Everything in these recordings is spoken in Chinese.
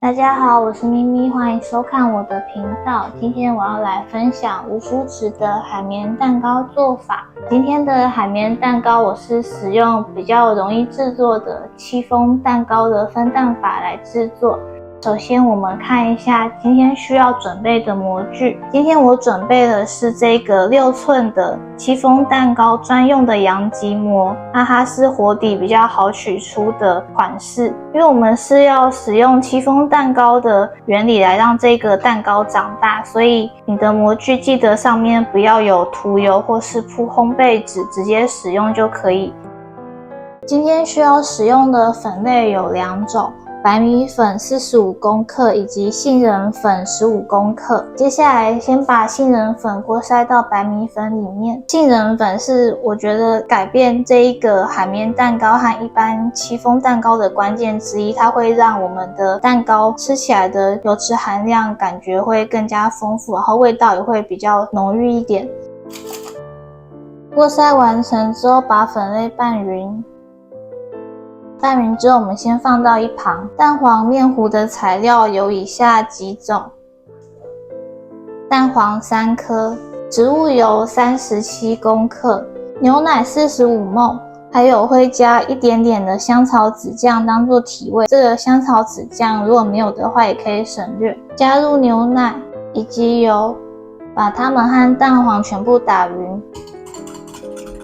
大家好，我是咪咪，欢迎收看我的频道。今天我要来分享无麸质的海绵蛋糕做法。今天的海绵蛋糕我是使用比较容易制作的戚风蛋糕的分蛋法来制作。首先我们看一下今天需要准备的模具。今天我准备的是这个6寸的戚风蛋糕专用的阳极膜，那它是活底比较好取出的款式，因为我们是要使用戚风蛋糕的原理来让这个蛋糕长大，所以你的模具记得上面不要有涂油或是铺烘焙纸，直接使用就可以。今天需要使用的粉类有2种，白米粉45公克以及杏仁粉15公克。接下来先把杏仁粉过筛到白米粉里面。杏仁粉是我觉得改变这一个海绵蛋糕和一般戚风蛋糕的关键之一，它会让我们的蛋糕吃起来的油脂含量感觉会更加丰富，然后味道也会比较浓郁一点。过筛完成之后，把粉类拌匀。拌匀之后，我们先放到一旁。蛋黄面糊的材料有以下几种：蛋黄3颗，植物油37公克，牛奶45ml，还有会加一点点的香草籽酱当做提味。这个香草籽酱如果没有的话，也可以省略。加入牛奶以及油，把它们和蛋黄全部打匀。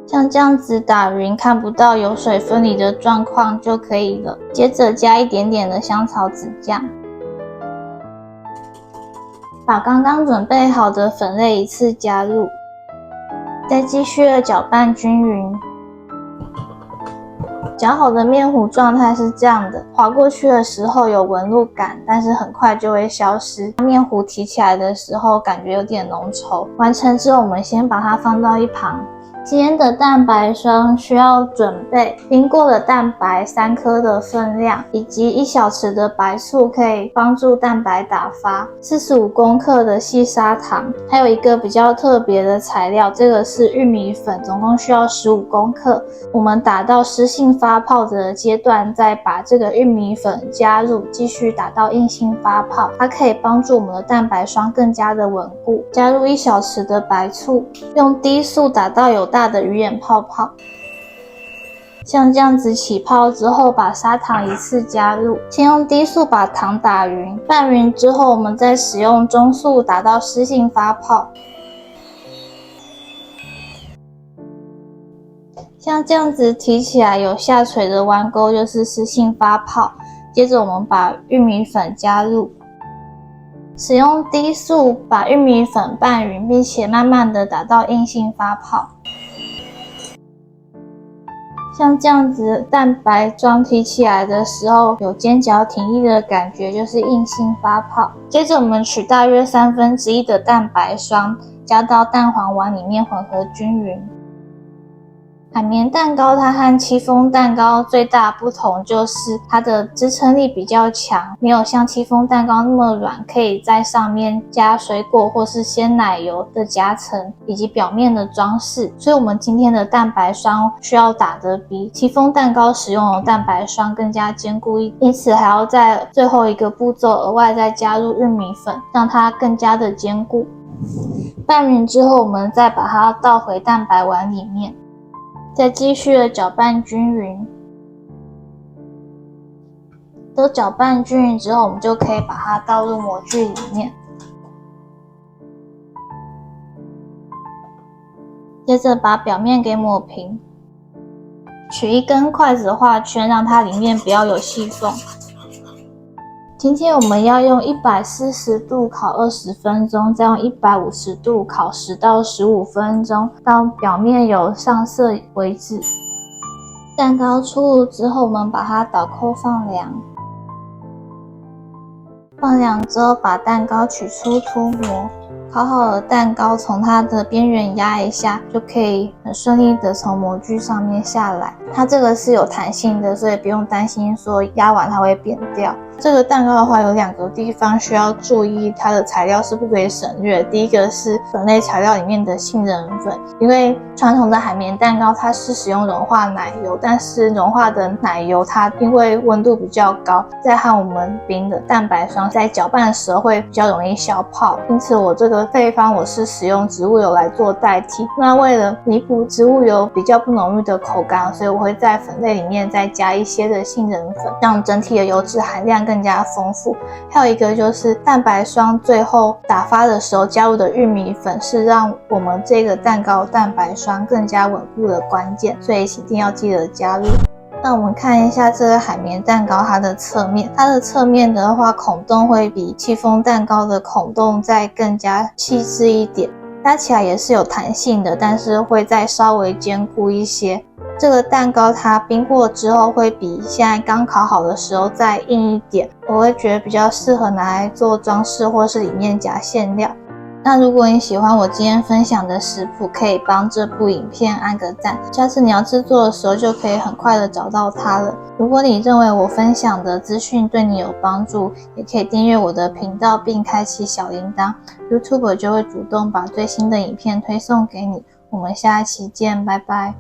像这样子打匀，看不到油水分离的状况就可以了。接着加一点点的香草籽酱，把刚刚准备好的粉类一次加入，再继续的搅拌均匀。搅好的面糊状态是这样的，滑过去的时候有纹路感，但是很快就会消失。面糊提起来的时候感觉有点浓稠。完成之后，我们先把它放到一旁。今天的蛋白霜需要准备冰过的蛋白3颗的分量，以及1小匙的白醋，可以帮助蛋白打发，45公克的细砂糖，还有一个比较特别的材料，这个是玉米粉，总共需要15公克。我们打到湿性发泡的阶段，再把这个玉米粉加入，继续打到硬性发泡，它可以帮助我们的蛋白霜更加的稳固。加入1小匙的白醋，用低速打到有大的鱼眼泡泡，像这样子起泡之后，把砂糖一次加入，先用低速把糖打匀，拌匀之后，我们再使用中速打到湿性发泡，像这样子提起来有下垂的弯钩就是湿性发泡。接着我们把玉米粉加入，使用低速把玉米粉拌匀，并且慢慢的打到硬性发泡。像这样子蛋白霜提起来的时候有尖角挺立的感觉，就是硬性发泡。接着我们取大约1/3的蛋白霜加到蛋黄碗里面混合均匀。海绵蛋糕它和戚风蛋糕最大不同就是它的支撑力比较强，没有像戚风蛋糕那么软，可以在上面加水果或是鲜奶油的夹层以及表面的装饰，所以我们今天的蛋白霜需要打得比戚风蛋糕使用的蛋白霜更加坚固，因此还要在最后一个步骤额外再加入玉米粉，让它更加的坚固。拌匀之后，我们再把它倒回蛋白碗里面，再继续的搅拌均匀。都搅拌均匀之后，我们就可以把它倒入模具里面。接着把表面给抹平，取一根筷子画圈，让它里面不要有细缝。今天我们要用140度烤20分钟，再用150度烤10到15分钟，到表面有上色为止。蛋糕出炉之后，我们把它倒扣放凉。放凉之后，把蛋糕取出凸模。烤好的蛋糕从它的边缘压一下，就可以很很顺利的从模具上面下来。它这个是有弹性的，所以不用担心说压完它会扁掉。这个蛋糕的话有2个地方需要注意，它的材料是不可以省略。第一个是粉类材料里面的杏仁粉，因为传统的海绵蛋糕它是使用融化奶油，但是融化的奶油它因为温度比较高，再和我们冰的蛋白霜在搅拌的时候会比较容易消泡，因此我这个配方我是使用植物油来做代替。那为了弥补植物油比较不浓郁的口感，所以我会在粉类里面再加一些的杏仁粉，让整体的油脂含量更加丰富。还有一个就是蛋白霜最后打发的时候加入的玉米粉，是让我们这个蛋糕蛋白霜更加稳固的关键，所以一定要记得加入。那我们看一下这个海绵蛋糕它的侧面，它的侧面的话孔洞会比戚风蛋糕的孔洞再更加细致一点，压起来也是有弹性的，但是会再稍微坚固一些。这个蛋糕它冰过之后会比现在刚烤好的时候再硬一点，我会觉得比较适合拿来做装饰或是里面夹馅料。那如果你喜欢我今天分享的食谱，可以帮这部影片按个赞，下次你要制作的时候就可以很快的找到它了。如果你认为我分享的资讯对你有帮助，也可以订阅我的频道并开启小铃铛， YouTube 就会主动把最新的影片推送给你。我们下一期见，拜拜。